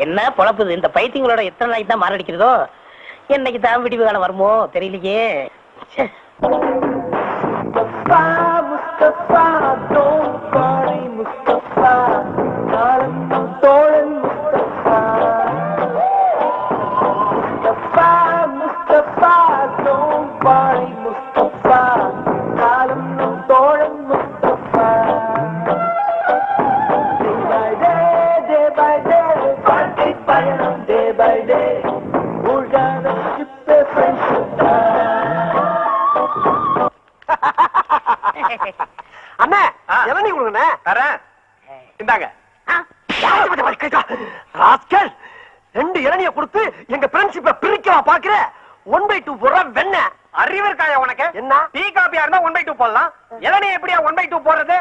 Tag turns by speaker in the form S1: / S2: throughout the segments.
S1: என்ன பொழப்புது இந்த பைத்தியங்களோட எத்தனை நாளைக்கு தான் மாரடிக்கிறதோ என்னைக்கு தான் விடிவு காலம் வருமோ தெரியலையே.
S2: அண்ணா இளநீ கொடுங்கண்ணே. தரேன், இந்தாங்க. ரெண்டு இளநிய கொடுத்து எங்க ஃப்ரெண்ட்ஷிப்பை பிரிக்கலாம் பாக்குற. 1/2 போடுற வெண்ண அறிவு இருக்காயா உனக்கு? என்ன டீ காபியா இருந்தா 1/2 போடலாம், இளநிய எப்படியா 1/2 போடுறது?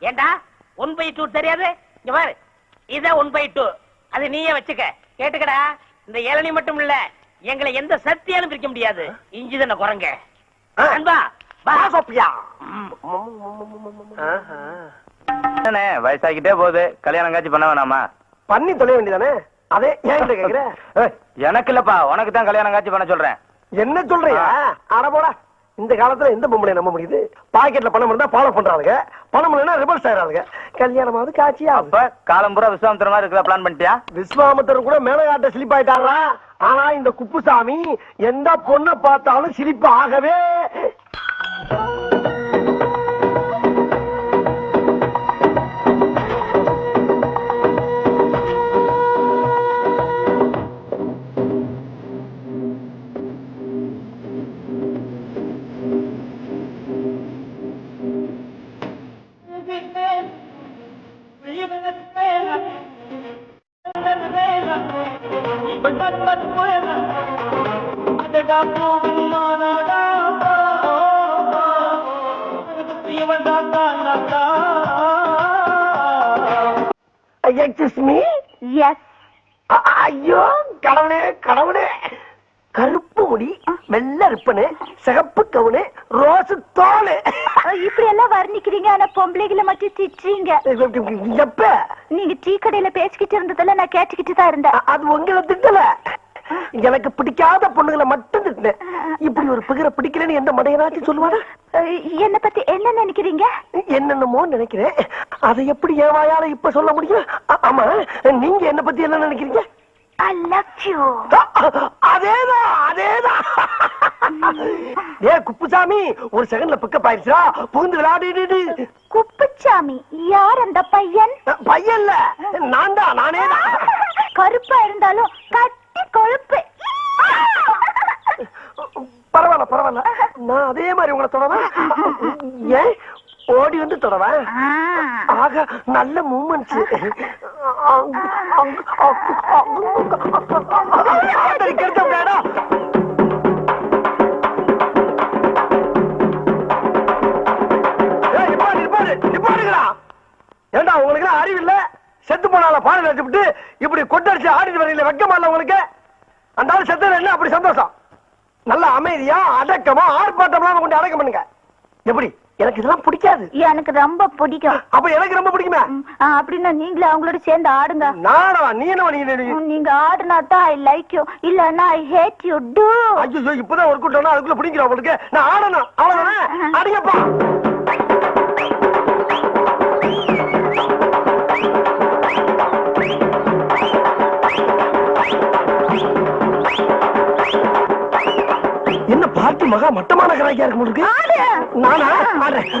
S1: ஏண்டா 1/2 தெரியாது? இங்க பாரு, இத 1/2 அது நீயே வச்சுக்க. கேட்டுக்கடா, இந்த இளநீ மட்டும் இல்ல, எங்களை எந்த சக்தியாலும் பிரிக்க முடியாது. இஞ்சி தானே குரங்க அன்பா
S3: வயசாகிட்டே போகுது, கல்யாணம் காட்சி பண்ண வேணாமா?
S2: பண்ணி தொலைய வேண்டியதானே. அதே ஏன் கேக்குற?
S3: எனக்கு இல்லப்பா, உனக்கு தான் கல்யாணம் காட்சி பண்ண சொல்றேன்.
S2: என்ன சொல்றியா? அட போடா, இந்த காலத்துல எந்த பொம்பளை நம்ப முடியுது? பாக்கெட்ல பணம் இருந்தா ஃபாலோ பண்றாங்க, பணம் இல்லைன்னா ரிவர்ஸ் ஆயிராங்க. கல்யாணமாவது காட்சியா?
S3: அப்ப காலம் பூரா விஸ்வாமித்திர மாதிரி இருக்கிற பிளான் பண்ணிட்டியா?
S2: விஸ்வாமித்திரர் கூட மேலகாட்ட சிலிப் ஆயிட்டாரா? ஆனா இந்த குப்புசாமி எந்த பொண்ணை பார்த்தாலும் சிரிப்பு ஆகவே. ஐயோ கடவுளே கடவுளே, கருப்பு முடி, வெள்ளை ரிப்பனு, சிகப்பு கவுனு, ரோஸ் தோலு,
S4: இப்படி எல்லாம் வர்ணிக்கிறீங்க. ஆனா பொம்பளைகளை மட்டும் திட்டுறீங்க.
S2: எப்ப
S4: நீங்க டீ கடையில பேசிக்கிட்டு இருந்ததெல்லாம் நான் கேட்டுக்கிட்டு தான் இருந்தேன்.
S2: அது உங்களை திட்டல, எனக்கு பிடிக்காத பொண்ணுகளை மட்டும் திட்டினேன். இப்படி ஒரு பிகரை பிடிக்கலன்னு எந்த மடையனாச்சும் சொல்லுவானா?
S4: என்ன பத்தி என்ன நினைக்கிறீங்க?
S2: என்னென்னமோ நினைக்கிறேன், அதை எப்படி என் வாயால இப்ப சொல்ல முடியும்? ஆமா, நீங்க என்ன பத்தி என்ன நினைக்கிறீங்க?
S4: I love you.
S2: அதேதான் அதேதான். ஏ குப்புசாமி, ஒரு செகண்ட்ல பிக்கப் ஆயிடுச்சா? புகுந்து விளையாடிடு.
S4: குப்புசாமி யார் அந்த பையன்?
S2: பையன்ல நான் தான், நானே தான்.
S4: கருப்பா இருந்தாலும் கட்டி கொழுப்பு.
S2: பரவாயில்ல பரவாயில்ல, நான் அதே மாதிரி உங்களை தொடவேன். ஏன் ஓடி வந்து தொடவேன்? ஆக நல்ல மூமெண்ட்ஸ். ஏண்டா உங்களுக்கு அறிவு இல்ல? செத்து போனால பாடல் வச்சுட்டு இப்படி கொட்டடிச்சு ஆடிட்டு வரீங்களே, வெக்கமா இல்ல உங்களுக்கு? அந்த ஆள் செத்துல என்ன அப்படி சந்தோஷம்? நல்ல அமைதியா அடக்கமா ஆர்ப்பாட்டம்லாம் கொண்டு அடக்கம் பண்ணுங்க. எப்படி? எனக்கு இதெல்லாம் பிடிக்காது.
S4: எனக்கு ரொம்ப பிடிக்கும்.
S2: அப்ப எனக்கு ரொம்ப பிடிக்குமே.
S4: அப்படின்னா நீங்களே அவங்களோட சேர்ந்து ஆடுங்க.
S2: நானா? நீ என்ன?
S4: நீங்க ஆடுனா தான் ஐ லைக் யூ, இல்லன்னா ஐ ஹேட் யூ டு.
S2: ஐயோ, இப்பதான் ஒரு கூட்டம்னா அதுக்குள்ள பிடிக்கிறோம் உங்களுக்கு. நான் ஆடணும், அவ்வளவுதானே? அடிங்கப்பா. என்ன பார்ட்டி மகா மட்டமான கராக்கியா இருக்கு உங்களுக்கு? நானா ஆடுறேன்.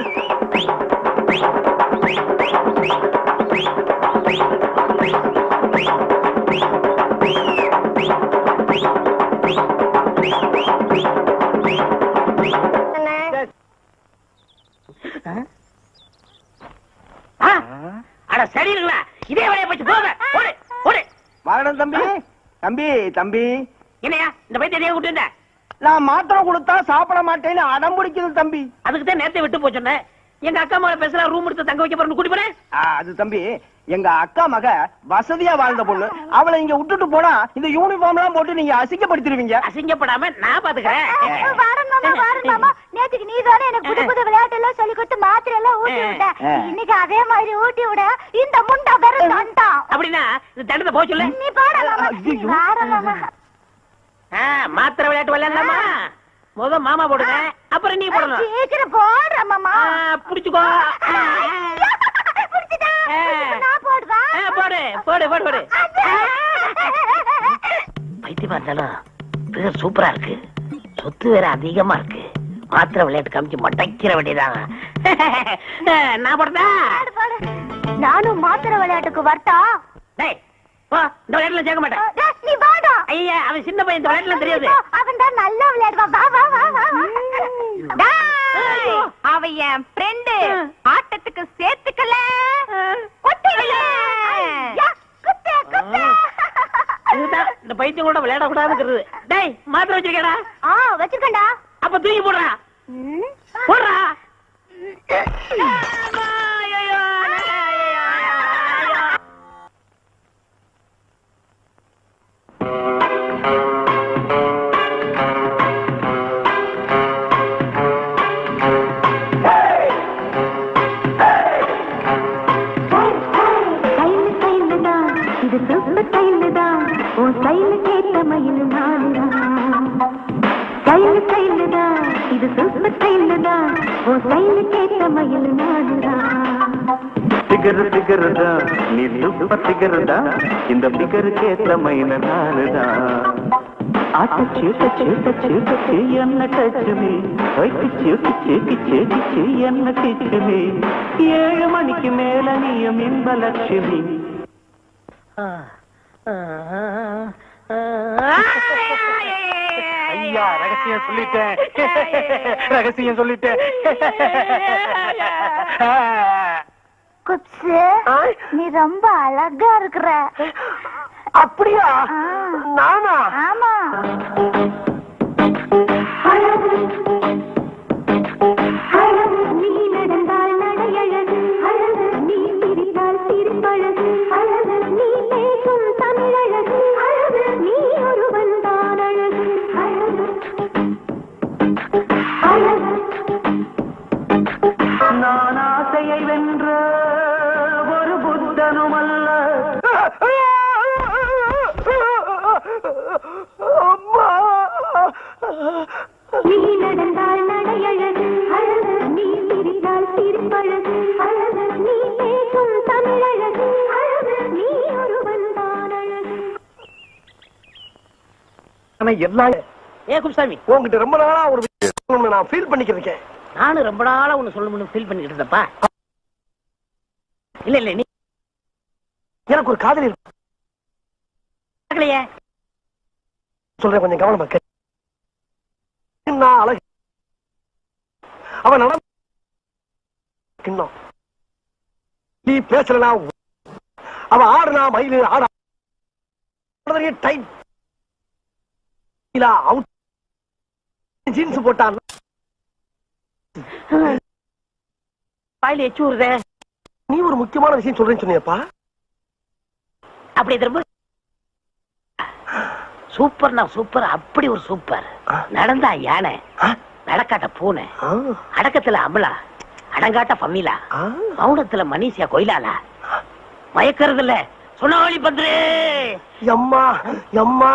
S1: சரிங்களா? இதே வேலையை போச்சு போங்க.
S5: மரணம் தம்பி. தம்பி தம்பி,
S1: என்னையா இந்த பைத்திய கூட்டு வந்த?
S5: நான் மாத்திரை கொடுத்தா சாப்பிட மாட்டேன்னு அடம் பிடிக்குது தம்பி.
S1: அதுக்கு தான் நேரத்தை விட்டு போச்சோன்னே. எங்க அக்கா மேல பேசலாம், ரூம் எடுத்து தங்க வைக்க போறேன்னு கூட்டி போறேன்.
S5: அது தம்பி, எங்க அக்கா மக வசதியா வாழ்ந்த பொண்ணு. அவளை இங்க விட்டுட்டு போனா இந்த யூனிஃபார்ம் எல்லாம் போட்டு நீங்க அசிங்கப்படுத்திடுவீங்க.
S1: அசிங்கப்படாம நான் பாத்துக்கிறேன்.
S4: வாரன் மாமா, நேத்துக்கு நீ தானே எனக்கு புது புது விளையாட்டு எல்லாம் சொல்லி கொடுத்து மாத்திரை எல்லாம் ஊட்டி விட்ட. இன்னைக்கு அதே மாதிரி ஊட்டி விட இந்த முண்டா வெறும் தண்டம்.
S1: அப்படின்னா இந்த தண்டத்தை போக சொல்லு.
S4: நீ போடா மாமா. வாரன் மாமா.
S1: மாத்திரை விளையாட்டு விளையாடலாமா? முத மாமா போடுங்க, அப்புறம் நீ போடணும்.
S4: சீக்கிரம் போடுற மாமா.
S1: புடிச்சுக்கோ.
S4: நான் போடுவா.
S1: போடு போடு போடு போடு. பைத்தியமா இருந்தாலும் பிகர் சூப்பரா இருக்கு. சொத்து வேற அதிகமா இருக்கு. மாத்திரை விளையாட்டு காமிச்சு மொட்டைக்கிற வேண்டியதான். நான் போடுறா.
S4: நானும் மாத்திரை விளையாட்டுக்கு வரட்டா?
S1: டேய் போ, இந்த விளையாட்டுல சேர்க்க மாட்டேன்.
S4: நீ வாடா.
S1: ஐயா, அவன் சின்ன பையன், இந்த விளையாட்டுல தெரியாது.
S4: அவன் தான் நல்லா விளையாடுவான். வா வா வா வா. அவ என் ஃப்ரெண்ட். ஆட்டத்துக்கு சேர்த்துக்கல.
S1: இதுதான் இந்த பைத்தியம் கூட விளையாட கூடாதுங்கிறது. டேய், மாத்திரை வச்சிருக்கடா?
S4: வச்சிருக்கேன்டா.
S1: அப்ப தூக்கி போடுறா. போடுறா.
S3: நீ சூப்பர் பிகர்தா, இந்த பிகருக்கு ஏத்த மயில நானுதான். ஆட்ட சீட்ட சீட்ட சீட்ட என்ன டச்சுமி, கிச்சு என்ன கிச்சுமி. 7 மணிக்கு மேல நீயும் இன்பலட்சுமி. ஐயா, ரகசியம் சொல்லிட்டேன். ரகசியம் சொல்லிட்டேன்.
S4: குப்ஸு, நீ ரொம்ப அழகா இருக்கிற.
S2: அப்படியா? நானா?
S4: ஆமா. நீ நடந்தால் நடையழகு அழகு, நீ சிரித்தால் சிரிப்பழகு அழகு, நீ பேசும் தமிழழகு அழகு, நீ ஒருவன் தான் அழகு அழகு அழகு.
S3: நான் ஆசையை வென்ற ஒரு புத்தனும் அல்ல.
S4: நீ நடந்தால் நடையழகு அழகு, நீ சிரித்தால் சிரிப்பழகு அழகு, நீ பேசும் தமிழழகு அழகு, நீ ஒருவன் தான் அழகு.
S2: ஆனா எல்லாம்
S1: ஏ குப்சாமி,
S2: உங்ககிட்ட ரொம்ப நாளா ஒரு விஷயம் நான் ஃபீல் பண்ணிக்கிறேன்.
S1: நானும் ரொம்ப நாளா ஒண்ணு சொல்லணும்னு ஃபீல் பண்ணிட்டு இருந்தப்பா. இல்ல இல்ல, நீ
S2: எனக்கு ஒரு காதலி இருக்கு.
S1: கேட்கலையே.
S2: சொல்றேன், கொஞ்சம் கவனமா கேளு. நான் அழகு, அவன் நட கிண்ணம். நீ பேசலனா அவ ஆடுனா மயிலு ஆடா டைட் அவுட் ஜீன்ஸ் போட்டான்.
S1: வாயில எச்சு ஊறுதே.
S2: நீ ஒரு முக்கியமான விஷயம் சொல்றேன்னு சொன்னியப்பா.
S1: அப்படி திரும்ப சூப்பர்னா சூப்பர், அப்படி ஒரு சூப்பர். நடந்தா யானை, நடக்காட்ட பூனை, அடக்கத்துல அமலா, அடங்காட்ட பம்மிலா, மௌனத்துல மனிஷியா கொயிலாலா, மயக்கறதுல சுனாவளி பந்து.
S2: எம்மா எம்மா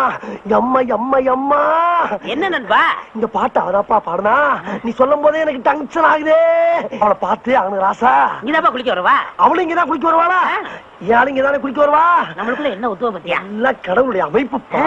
S2: எம்மா எம்மா எம்மா.
S1: என்ன நண்பா
S2: இந்த பாட்டு அவதாப்பா பாடுனா? நீ சொல்லும் போதே எனக்கு டென்ஷன் ஆகுதே. அவளை பார்த்து அவனுக்கு ராசா.
S1: இங்கதாப்பா குளிக்க வருவா?
S2: அவளும் இங்கதான் குளிக்க வருவாளா? ஏன் இங்கதானே குளிக்க வருவா?
S1: நம்மளுக்குள்ள என்ன உத்துவ பத்தியா?
S2: நல்ல கடவுளுடைய அமைப்புப்பா.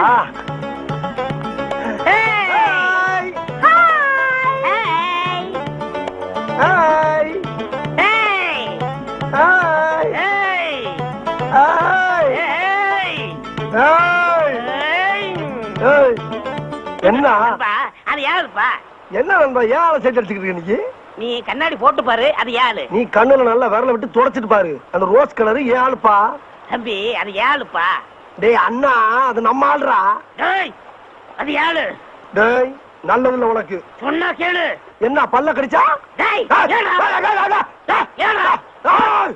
S2: என்ன
S1: அது யாருப்பா?
S2: என்ன நண்பா, ஏன் ஆளை சேர்த்து அடிச்சுக்கிட்டு நீ?
S1: நீ கண்ணாடி போட்டு பாரு, அது யாரு?
S2: நீ கண்ணுல நல்லா விரல விட்டு தொடச்சிட்டு பாரு. அந்த ரோஸ் கலரு ஏன் ஆளுப்பா?
S1: தம்பி, அது யாருப்பா?
S2: டேய் அண்ணா, அது நம்ம ஆளுடா.
S1: டேய், அது யாரு?
S2: டேய், நல்லதுல உனக்கு
S1: சொன்னா கேளு.
S2: என்ன பல்ல கடிச்சா?
S1: டேய்,
S2: டேய்,
S1: ஏடா?
S2: டேய், டேய், டேய்,
S1: டேய், ஏடா?
S2: டேய்,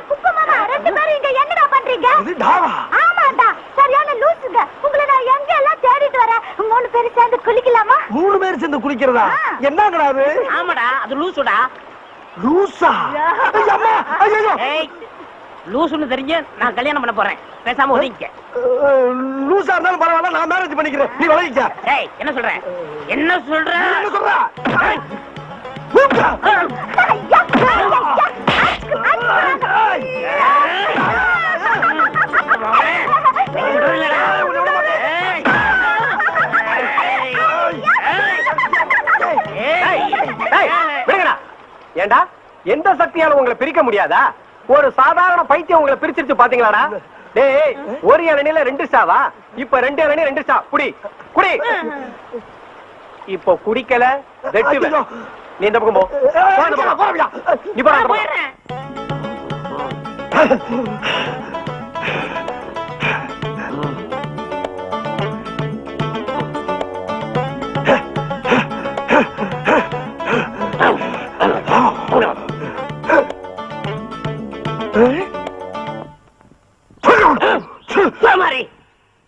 S4: குப்பு மாமா, 2 பேரும் இங்க என்னடா பண்றீங்க? ஆமாண்டா, சரியான லூசுங்க. உங்களை நான் எங்க எல்லாம் தேடிட்டு வரேன். 3 பேரும் சேர்ந்து குளிக்கலாமா?
S2: 3 பேர் சேர்ந்து குளிக்கிறதா? என்னங்கடா அது?
S1: ஆமாடா, அது லூசுடா.
S2: லூசா? அம்மா, ஐயோ!
S1: ஏய், லூசுன்னு தெரிஞ்சு நான் கல்யாணம் பண்ண போறேன். பேசாம ஒதுங்கிக்க.
S2: லூசா இருந்தாலும் பரவாயில்ல, நான் மேரேஜ் பண்ணிக்கிறேன். நீ விலகிக்க.
S1: ஏய், என்ன சொல்ற? என்ன சொல்ற?
S2: என்ன சொல்ற?
S1: ஏய்.
S4: ஐயா, ஐயா, அச்சுக்கு,
S2: ஏண்டா, எந்த சக்தியால உங்களை பிரிக்க முடியாதா? ஒரு சாதாரண பைத்தியம் உங்களை பிரிச்சிருச்சு பாத்தீங்களாடா? டேய், ஒரு இளநில 2 ஸ்டாவா? இப்ப 2 இளநீ 2 ஸ்டா. குடி குடி. இப்போ குடிக்கல வெட்டுவேன். நீ இந்த பக்கம் போ. நீ போ.
S1: போயிடுறேன். மாதிரி.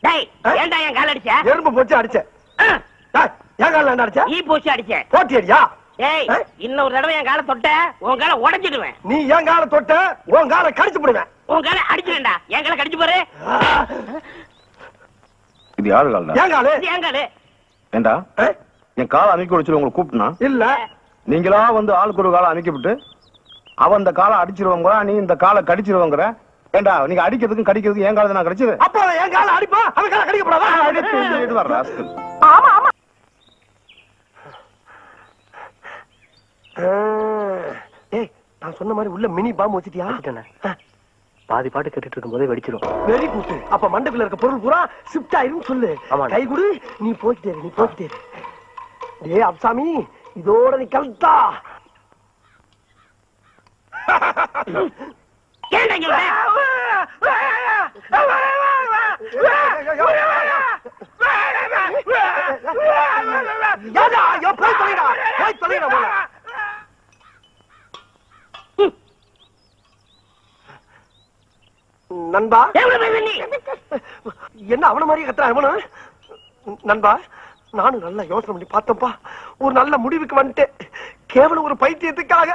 S1: டேய், ஏன்டா என் கால் அடிச்ச?
S2: எறும்பு போச்சு அடிச்ச. என் கால அடிச்ச?
S1: ஈ பூச்சி அடிச்ச.
S2: போட்டி அடியா?
S1: ஏய், இன்னொரு தடவை என் காலை தொட்ட உன் காலை உடைச்சிடுவேன்.
S2: நீ என் கால தொட்ட உன் கால கடிச்சு போடுவேன்.
S1: உன் காலை அடிச்சிடுவேன்டா. என் காலை கடிச்சு பாரு.
S6: இது யாரு கால்டா?
S2: என் கால?
S1: இது என் காலு.
S6: ஏண்டா என் காலை அமைக்க வச்சு உங்களை கூப்பிட்டுனா
S2: இல்ல.
S6: நீங்களா வந்து ஆளுக்கு ஒரு காலை அமைக்கப்பட்டு அவன் இந்த காலை அடிச்சிருவாங்க, நீ இந்த காலை கடிச்சிருவாங்கற. ஏண்டா நீங்க அடிக்கிறதுக்கும் கடிக்கிறதுக்கும் என் காலை நான் கடிச்சது?
S2: அப்போ என் கால அடிப்பா, அவன் கால கடிக்க கூடாதா?
S6: இது வர ராஸ்கல்.
S4: ஆமா ஆமா.
S2: ஏய், நான் சொன்ன மாதிரி உள்ள மினி பாம்பு வச்சிட்டியா?
S5: பாதி பாட்டு கேட்டுட்டு இருக்கும் போதே வெடிச்சிடும்.
S2: Very good. அப்ப மண்டக்குள்ள இருக்க பொருள் பூரா ஷிஃப்ட் ஆயிரும் சொல்லு. கை குடு, நீ போய்க்கிட்டே இரு, நீ போய்க்கிட்டே இரு. டேய் அப்சாமி, இதோட நீ கல்தா.
S1: ஏன்டா இங்க வர?
S2: யாரா? யோ போய் தொலைடா. போய் தொலைடா போல. நண்பா,
S1: எவ்வளவு பேச நீ?
S2: என்ன அவன மாதிரி கத்துறா அவனு? நண்பா, நானும் நல்லா யோசனை பண்ணி பார்த்தப்பா, ஒரு நல்ல முடிவுக்கு வந்துட்டேன். கேவலம் ஒரு பைத்தியத்துக்காக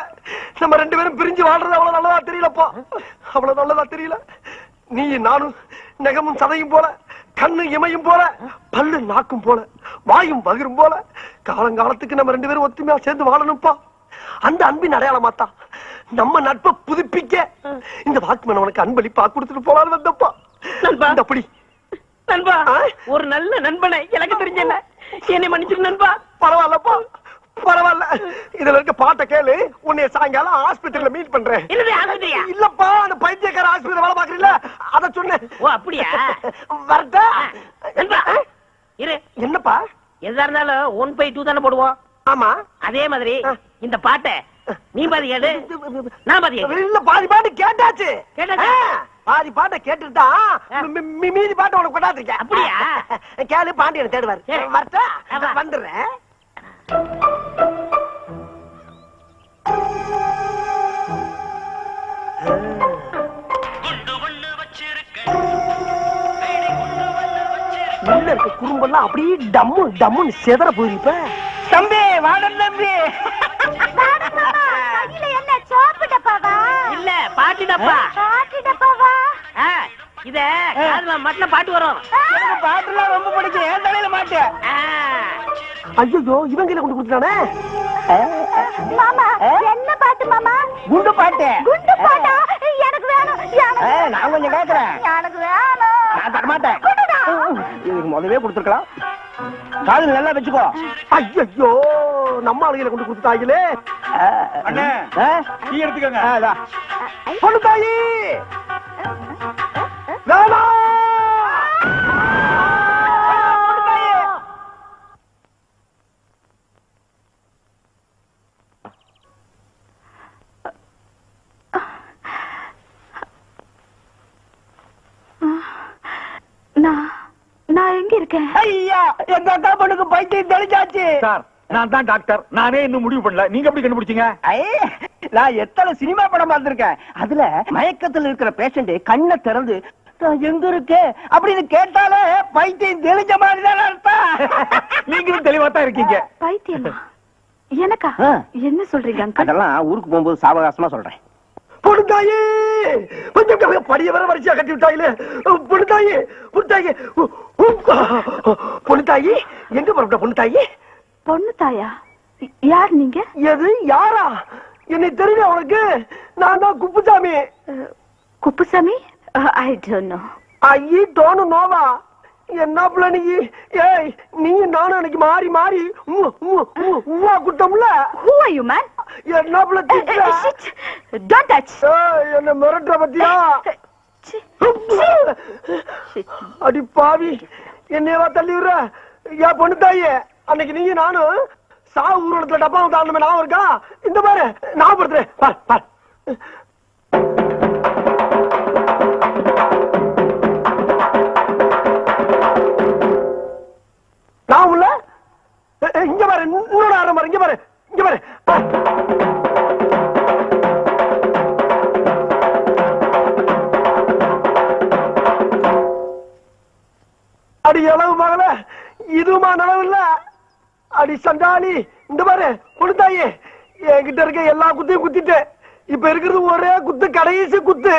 S2: நம்ம 2 பேரும் பிரிஞ்சு வாழ்றது அவ்வளவு நல்லதா தெரியலப்பா. அவ்வளவு நல்லதா தெரியல. நீ நானும் நகமும் சதையும் போல, கண்ணு இமையும் போல, பல்லு நாக்கும் போல, வாயும் பகிரும் போல காலங்காலத்துக்கு நம்ம 2 பேரும் ஒத்துமையா சேர்ந்து வாழணும்ப்பா. அந்த அன்பின் அடையாளமாத்தா நம்ம நட்பை புதுப்பிக்க இந்த வாக்குமன் உனக்கு அன்பளிப்பா கொடுத்துட்டு போலான்னு வந்தப்பா.
S1: நண்பா,
S2: அப்படி
S1: நண்பா, ஒரு நல்ல நண்பனை எனக்கு தெரிஞ்சல. என்னை மன்னிச்சிரு நண்பா.
S2: பரவாயில்லப்பா, பரவாயில்ல. இதுல இருக்க பாட்டை கேளு. உன்னை சாயங்காலம் ஆஸ்பத்திரியில மீட் பண்றேன்.
S1: என்னது ஆஸ்பத்திரியா?
S2: இல்லப்பா, அந்த பைத்தியக்கார ஆஸ்பத்திரி வேலை பாக்குறீங்களா, அத சொன்னேன்.
S1: ஓ அப்படியா?
S2: வரட்டா?
S1: நண்பா இரு.
S2: என்னப்பா?
S1: எதா இருந்தாலும் 1/2 தானே போடுவோம்.
S2: ஆமா,
S1: அதே மாதிரி இந்த பாட்டை நீ பாதி கேடு, நான் பாதி கேடு.
S2: இல்ல, பாதி பாட்டு கேட்டாச்சு.
S1: கேட்டாச்சா?
S2: பாதி பாட்டை கேட்டுட்டா மீதி பாட்டு உனக்கு கொண்டாந்துருக்கேன்.
S1: அப்படியா?
S2: கேளு, பாண்டியனை தேடுவாரு.
S1: சரி.
S2: வரட்டா?
S1: ஆமா.
S2: வந்துடுறேன். உள்ள இருக்க குறும்பெல்லாம் அப்படியே டம்மு டம்முன்னு செதற போயிருப்ப.
S5: தம்பி வாடன் தம்பி.
S4: கையில என்ன சோப்பு டப்பாவா?
S1: இல்ல, பாட்டு டப்பா.
S4: பாட்டு டப்பாவா?
S1: இத காதுல மட்டும் பாட்டு வரும்.
S5: எனக்கு பாட்டுலாம் ரொம்ப பிடிக்கும். என் தலையில மாட்டு.
S2: ஐயோ, இவன் கையில கொண்டு கொடுத்தானே.
S4: மாமா, என்ன பாட்டு மாமா?
S5: குண்டு பாட்டு.
S4: குண்டு பாட்டா? எனக்கு வேணும்.
S5: நான் கொஞ்சம் கேக்குறேன்.
S4: எனக்கு வேணும்.
S5: நான் தரமாட்டேன்.
S4: கொடுடா.
S5: இதுக்கு முதவே கொடுத்துருக்கலாம். காதுல நல்லா வச்சுக்கோ.
S2: ஐயோ, நம்ம ஆளுகளை கொண்டு கொடுத்தாங்களே.
S6: அண்ணே, டீ எடுத்துக்கங்க.
S2: பொண்ணு தாயி வேணாம்.
S4: நான் எங்க இருக்கேன்?
S5: ஐயா, எங்க அக்கா பொண்ணுக்கு பைத்தியம் தெளிச்சாச்சு.
S6: சார், நான் தான் டாக்டர். நானே இன்னும் முடிவு பண்ணல. நீங்க எப்படி கண்டுபிடிச்சீங்க?
S5: நான் எத்தனை சினிமா படம் பார்த்திருக்கேன். அதுல மயக்கத்துல இருக்கிற பேஷண்ட் கண்ணை திறந்து நான் எங்க இருக்கேன் அப்படின்னு கேட்டாலே பைத்தியம் தெளிஞ்ச மாதிரி தான் அர்த்தம்.
S2: நீங்களும் தெளிவா தான் இருக்கீங்க.
S4: பைத்தியமா? எனக்கா? என்ன சொல்றீங்க அங்கிள்?
S5: அதெல்லாம் ஊருக்கு போகும்போது சாவகாசமா சொல்றேன்.
S2: பொண்ணுத்தாயி கொஞ்சம் படிய வர வரிசையா கட்டி விட்டாயிலே. பொண்ணுத்தாயி பொண்ணுத்தாயி பொண்ணுத்தாயி எங்க போற பொண்ணுத்தாயி?
S4: பொண்ணு தாயா? யார் நீங்க?
S2: எது யாரா? என்னை தெரியல உனக்கு? நான் தான் குப்புசாமி.
S4: குப்புசாமி? I don't know.
S2: I don't நோவா? என்ன பிள்ளை நீ? ஏய் நீ நானும் எனக்கு மாறி மாறி Uva குட்டம்ல.
S4: Who are you man?
S2: என்ன பிள்ளை திட்டுற?
S4: Don't touch.
S2: என்ன மிரட்டுற பத்தியா? அடி பாவி என்னையவா தள்ளி விடுற? ஏன் பொண்ணு தாயே, அன்னைக்கு நீங்க நானும் சாவு ஊர்வலத்துல டப்பா தாண்டமே ஞாபகம் இருக்கா? இந்த பாரு ஞாபகப்படுத்துறேன் பார் பார். நான் உள்ள இங்க பாரு, இன்னொரு ஆரம் பாரு, இங்க பாரு இங்க பாரு. அடி எளவு மகள, இதுமா நனவு இல்ல. அடி சண்டாளி, இந்த பாரு கொடுத்தாயே, என்கிட்ட இருக்க எல்லா குத்தையும் குத்திட்டு இப்ப இருக்கிறது ஒரே குத்து, கடைசி குத்து.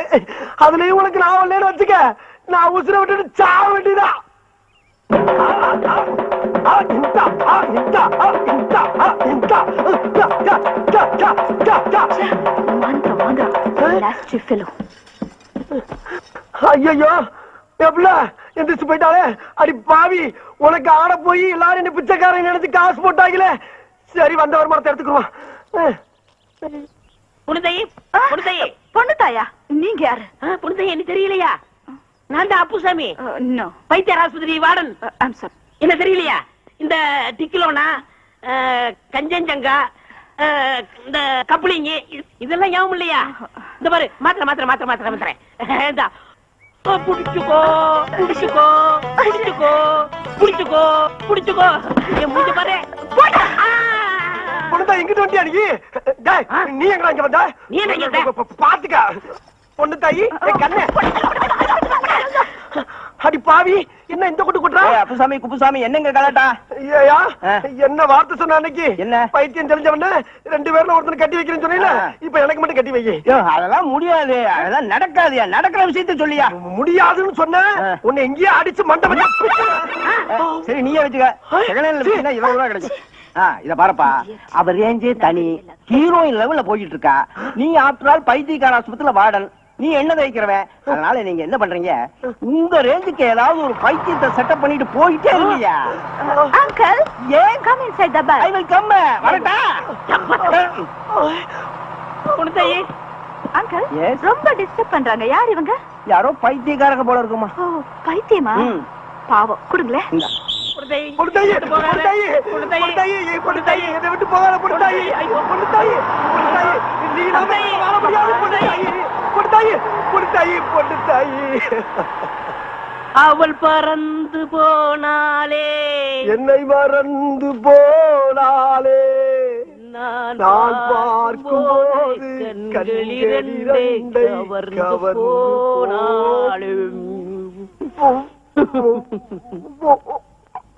S2: அதுலயும் உனக்கு நான் இல்லைன்னு வச்சுக்க, நான் உசுர விட்டுட்டு சாவ வேண்டியதா. ஐயோ எப்பல எந்திரிச்சு போயிட்டாலே. அடி பாவி, உனக்கு ஆட போய் எல்லாரும் என்ன பிச்சைக்காரன் நினைச்சு காசு போட்டாங்களே. சரி வந்த வருமானத்தை எடுத்துக்குருவான்.
S4: பொண்ணு தாயா? நீங்க யாரு?
S1: பொண்ணு என்ன தெரியலையா? நான் தான் அப்புசாமி,
S4: நோ.
S1: வைத்தியர் ஆஸ்பத்திரி வார்டன்.
S4: I'm sorry.
S1: என்ன தெரியலையா? இந்த டிக்கிலோனா, கஞ்சஞ்சங்கா, இந்த கப்ளிங்கி இதெல்லாம் ஞாபகம் இல்லையா? இந்த பாரு மாத்திரை மாத்திரை மாத்திரை மாத்திரை மாத்திரை. புடிச்சுக்கோ புடிச்சுக்கோ புடிச்சுக்கோ புடிச்சுக்கோ புடிச்சுக்கோ. என் முடிஞ்ச பாரு.
S2: பொண்ணுதான் எங்கிட்ட வண்டியா நீ? நீ எங்க இங்க வந்த?
S1: நீ என்ன
S2: பாத்துக்க பொண்ணு தாயி கண்ணு. அடி பாவி, என்ன இந்த கொட்டு கொட்டுறா?
S5: அப்புசாமி குப்புசாமி என்னங்க கலாட்டா?
S2: ஐயா என்ன வார்த்தை சொன்ன அன்னைக்கு?
S5: என்ன
S2: பைத்தியம் தெரிஞ்சவன 2 பேர்ல ஒருத்தனை கட்டி வைக்கிறேன்னு சொன்னீல, இப்ப எனக்கு மட்டும் கட்டி வை.
S5: அதெல்லாம் முடியாது, அதெல்லாம் நடக்காதுயா. நடக்கிற விஷயத்த சொல்லியா?
S2: முடியாதுன்னு சொன்ன உன்னை எங்கேயே அடிச்சு மண்டபம்.
S5: சரி நீயே வச்சுக்க, செகண்ட் இவ்வளவு ரூபா கிடைக்கும். இத பாருப்பா, அவர் ரேஞ்சே தனி, ஹீரோயின் லெவல்ல போயிட்டு இருக்கா. நீ ஆஃப்டர் ஆல் பைத்தியக்கார ஆஸ்பத்திரியில வார்டன், நீ என்ன தைக்கிறவன். அதனால நீங்க என்ன பண்றீங்க, உங்க ரேஞ்சுக்கு ஏதாவது ஒரு பைத்தியத்தை செட்டப் பண்ணிட்டு போயிட்டே இருக்கியா?
S4: அங்கிள் ஏன் come inside the bus?
S5: I will come. வரட்டா?
S1: பொண்ணுதாயே.
S4: அங்கிள் ரொம்ப டிஸ்டர்ப் பண்றாங்க. யார் இவங்க?
S5: யாரோ பைத்தியக்காரங்க போல இருக்குமா.
S4: ஓ பைத்தியமா? பாவம், கொடுங்களே.
S2: பொண்ணுதாயே பொண்ணுதாயே பொண்ணுதாயே பொண்ணுதாயே என்னை விட்டு போகாத பொண்ணுதாயே. பொண்ணுதாயே பொண்ணுதாயே நீ நம்ம வாழ முடியாது. பொண்ணுதாயே பொண்ணுதாயே பொண்ணுதாயே பொண்ணுதாயே.
S1: அவள் பறந்து போனாலே,
S2: என்னை மறந்து போனாலே, நான் பார்க்கும்போது
S1: கண்களிரண்டை கவர்ந்து போனாலும்